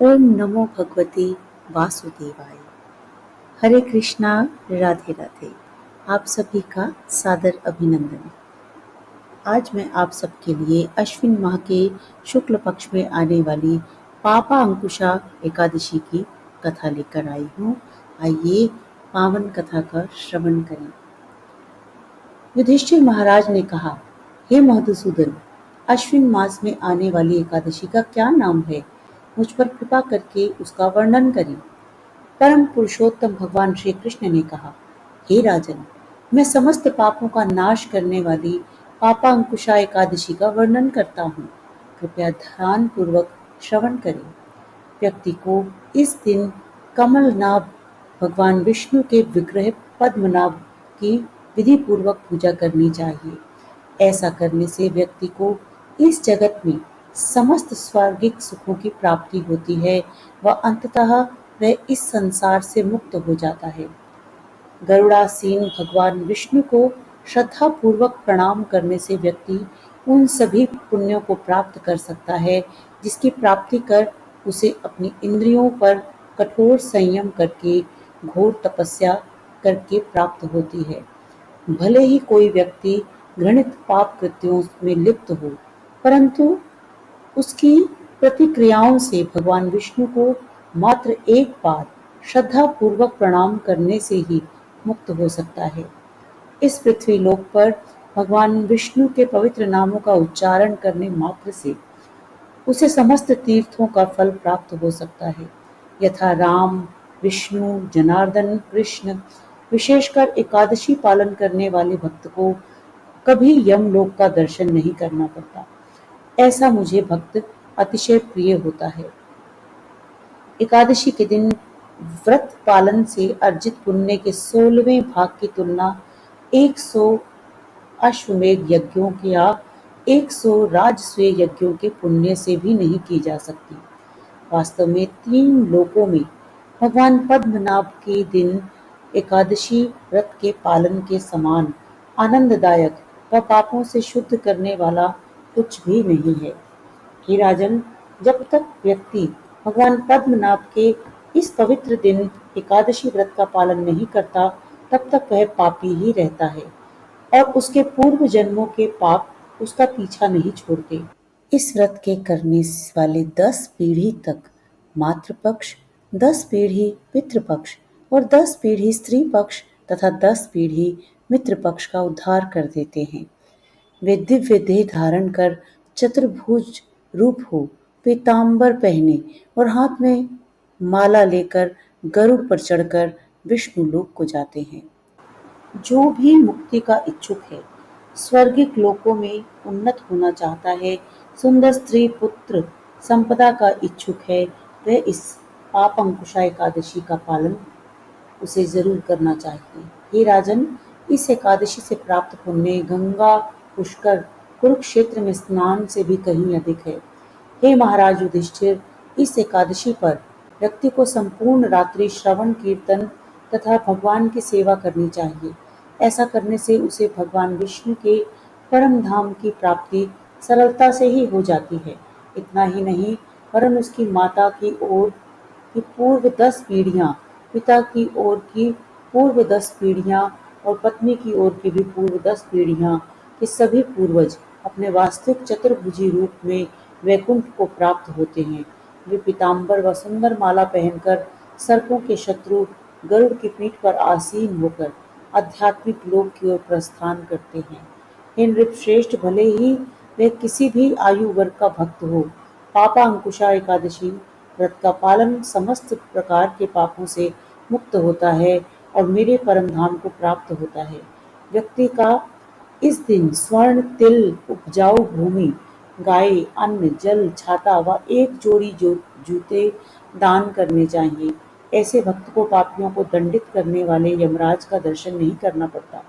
ओम नमो भगवते वासुदेवाय। हरे कृष्णा। राधे राधे। आप सभी का सादर अभिनंदन। आज मैं आप सबके लिए अश्विन माह के शुक्ल पक्ष में आने वाली पापा अंकुशा एकादशी की कथा लेकर आई हूँ। आइए पावन कथा का श्रवण करें। युधिष्ठिर महाराज ने कहा, हे मधुसूदन, अश्विन मास में आने वाली एकादशी का क्या नाम है? मुझ पर कृपा करके उसका वर्णन करें। परम पुरुषोत्तम भगवान श्री कृष्ण ने कहा, हे राजन, मैं समस्त पापों का नाश करने वाली पापांकुशा एकादशी का वर्णन करता हूँ। कृपया ध्यान पूर्वक श्रवण करें। व्यक्ति को इस दिन कमलनाभ भगवान विष्णु के विग्रह पद्मनाभ की विधि पूर्वक पूजा करनी चाहिए। ऐसा करने से व्यक्ति को इस जगत में समस्त स्वर्गिक सुखों की प्राप्ति होती है व अंततः वह इस संसार से मुक्त हो जाता है। गरुड़ासीन भगवान विष्णु को श्रद्धा पूर्वक प्रणाम करने से व्यक्ति उन सभी पुण्यों को प्राप्त कर सकता है जिसकी प्राप्ति कर उसे अपनी इंद्रियों पर कठोर संयम करके घोर तपस्या करके प्राप्त होती है। भले ही कोई व्यक्ति घृणित पाप कृत्यों में लिप्त हो, परंतु उसकी प्रतिक्रियाओं से भगवान विष्णु को मात्र एक बार श्रद्धा पूर्वक प्रणाम करने से ही मुक्त हो सकता है। इस पृथ्वी लोक पर भगवान विष्णु के पवित्र नामों का उच्चारण करने मात्र से उसे समस्त तीर्थों का फल प्राप्त हो सकता है। यथा राम, विष्णु, जनार्दन, कृष्ण। विशेषकर एकादशी पालन करने वाले भक्त को कभी यमलोक का दर्शन नहीं करना पड़ता। ऐसा मुझे भक्त अतिशय प्रिय होता है। एकादशी के दिन व्रत पालन से अर्जित पुण्य के 16वें भाग की तुलना 100 अश्वमेध यज्ञों या 100 राजसूय यज्ञों के पुण्य से भी नहीं की जा सकती। वास्तव में 3 लोकों में भगवान पद्मनाभ के दिन एकादशी व्रत के पालन के समान आनंददायक व पापों से शुद्ध करने वाला कुछ भी नहीं है। हे राजन, जब तक व्यक्ति भगवान पद्मनाभ के इस पवित्र दिन एकादशी व्रत का पालन नहीं करता, तब तक वह पापी ही रहता है और उसके पूर्व जन्मों के पाप उसका पीछा नहीं छोड़ते। इस व्रत के करने वाले 10 पीढ़ी तक मातृपक्ष, 10 पीढ़ी पितृपक्ष और 10 पीढ़ी स्त्री पक्ष तथा 10 पीढ़ी मित्र पक्ष का उद्धार कर देते हैं। वे दिव्य देह धारण कर चतुर्भुज रूप हो, पीताम्बर पहने और हाथ में माला लेकर गरुड़ पर चढ़कर विष्णु लोक को जाते हैं। जो भी मुक्ति का इच्छुक है, स्वर्गिक लोकों में उन्नत होना चाहता है, सुंदर स्त्री पुत्र संपदा का इच्छुक है, वह इस पाप अंकुशा एकादशी का पालन उसे जरूर करना चाहिए। हे राजन, इस एकादशी से प्राप्त पुण्य गंगा, पुष्कर, कुरुक्षेत्र में स्नान से भी कहीं अधिक है। हे महाराज युधिष्ठिर, इस एकादशी पर व्यक्ति को संपूर्ण रात्रि श्रवण कीर्तन तथा भगवान की सेवा करनी चाहिए। ऐसा करने से उसे भगवान विष्णु के परम धाम की प्राप्ति सरलता से ही हो जाती है। इतना ही नहीं, वरन उसकी माता की ओर की पूर्व 10 पीढ़ियां, पिता की ओर की पूर्व 10 पीढ़ियां और पत्नी की ओर की भी पूर्व 10 पीढ़ियां के सभी पूर्वज अपने वास्तविक चतुर्भुजी रूप में वैकुंठ को प्राप्त होते हैं। वे पीताम्बर व सुंदर माला पहनकर सर्पों के शत्रु गरुड़ की पीठ पर आसीन होकर आध्यात्मिक लोक की ओर प्रस्थान करते हैं। हे नृपश्रेष्ठ, भले ही वे किसी भी आयु वर्ग का भक्त हो, पापा अंकुशा एकादशी व्रत का पालन समस्त प्रकार के पापों से मुक्त होता है और मेरे परम धाम को प्राप्त होता है। व्यक्ति का इस दिन स्वर्ण, तिल, उपजाऊ भूमि, गाय, अन्न, जल, छाता व एक जोड़ी जूते दान करने चाहिए। ऐसे भक्त को पापियों को दंडित करने वाले यमराज का दर्शन नहीं करना पड़ता।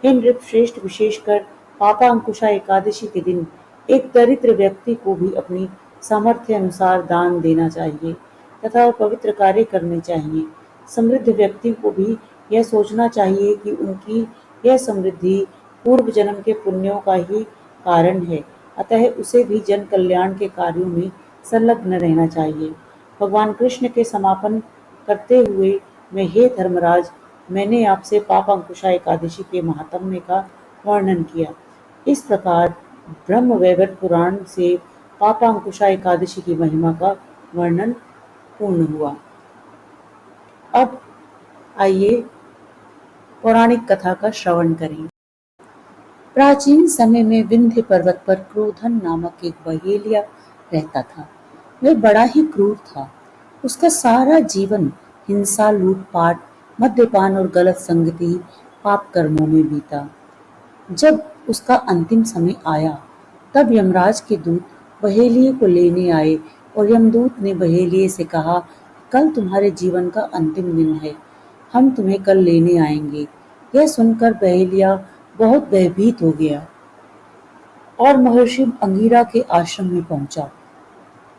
हे नृपश्रेष्ठ, विशेषकर पापा अंकुशा एकादशी के दिन एक दरिद्र व्यक्ति को भी अपनी सामर्थ्य अनुसार दान देना चाहिए तथा पवित्र कार्य करने चाहिए। समृद्ध व्यक्ति को भी यह सोचना चाहिए कि उनकी यह समृद्धि पूर्व जन्म के पुण्यों का ही कारण है, अतः उसे भी जन कल्याण के कार्यों में संलग्न रहना चाहिए। भगवान कृष्ण के समापन करते हुए मैं हे धर्मराज, मैंने आपसे पाप अंकुशा एकादशी के महात्म्य का वर्णन किया। इस प्रकार ब्रह्मवैवर्त पुराण से पापांकुशा एकादशी की महिमा का वर्णन पूर्ण हुआ। अब आइए पौराणिक कथा का श्रवण करें। प्राचीन समय में विंध्य पर्वत पर क्रोधन नामक एक बहेलिया रहता था। वह बड़ा ही क्रूर था। उसका सारा जीवन हिंसा, लूटपाट, मद्यपान और गलत संगति पाप कर्मों में बीता। जब उसका अंतिम समय आया, तब यमराज के दूत बहेलिये को लेने आए और यमदूत ने बहेलिये से कहा, कल तुम्हारे जीवन का अंतिम दिन है, हम तुम्हें कल लेने आएंगे। यह सुनकर बहेलिया बहुत भयभीत हो गया और महर्षि अंगिरा के आश्रम में पहुंचा।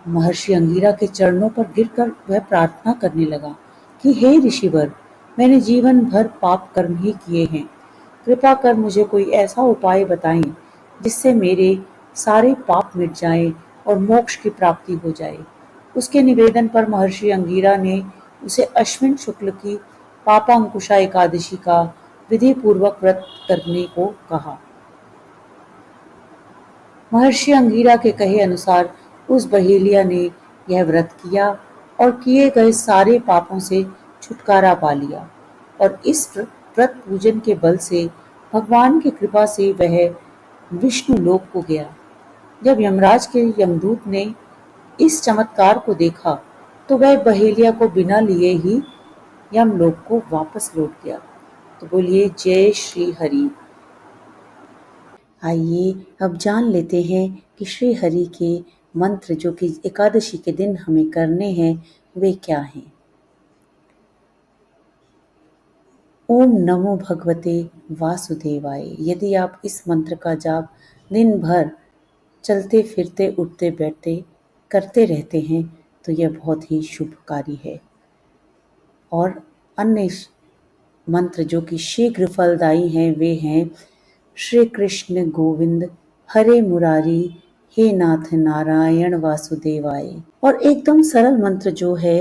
महर्षि अंगिरा के चरणों पर गिरकर वह प्रार्थना करने लगा कि हे ऋषिवर, मैंने जीवन भर पाप कर्म ही किए हैं। कृपा कर मुझे कोई ऐसा उपाय बताएं जिससे मेरे सारे पाप मिट जाएं और मोक्ष की प्राप्ति हो जाए। उसके निवेदन पर महर्षि अंगिरा ने उसे अश्विन शुक्ल की पापांकुशा एकादशी का विधि पूर्वक व्रत करने को कहा। महर्षि अंगिरा के कहे अनुसार उस बहेलिया ने यह व्रत किया और किए गए सारे पापों से छुटकारा पा लिया और इस व्रत पूजन के बल से भगवान की कृपा से वह विष्णु लोक को गया। जब यमराज के यमदूत ने इस चमत्कार को देखा तो वह बहेलिया को बिना लिए ही यमलोक को वापस लौट गया। तो बोलिए जय श्री हरि। आइए अब जान लेते हैं कि श्री हरि के मंत्र जो कि एकादशी के दिन हमें करने हैं वे क्या हैं। ओम नमो भगवते वासुदेवाय। यदि आप इस मंत्र का जाप दिन भर चलते फिरते उठते बैठते करते रहते हैं तो यह बहुत ही शुभकारी है। और अन्य मंत्र जो कि शीघ्र फलदायी हैं वे हैं श्री कृष्ण गोविंद हरे मुरारी हे नाथ नारायण वासुदेवाय। और एकदम सरल मंत्र जो है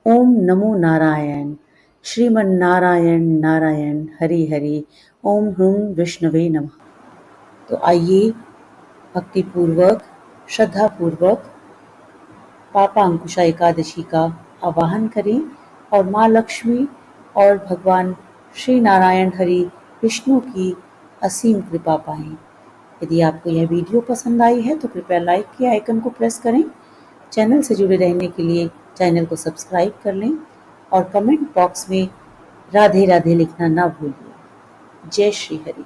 ओम नमो नारायण श्रीमन नारायण नारायण हरि हरि ओम ह्रूम विष्णवे नमः। तो आइए भक्ति पूर्वक श्रद्धा पूर्वक पापांकुशा एकादशी का आवाहन करें और माँ लक्ष्मी और भगवान श्री नारायण हरि विष्णु की असीम कृपा पाएं। यदि आपको यह वीडियो पसंद आई है तो कृपया लाइक के आइकन को प्रेस करें। चैनल से जुड़े रहने के लिए चैनल को सब्सक्राइब कर लें और कमेंट बॉक्स में राधे राधे लिखना ना भूलिए। जय श्री हरि।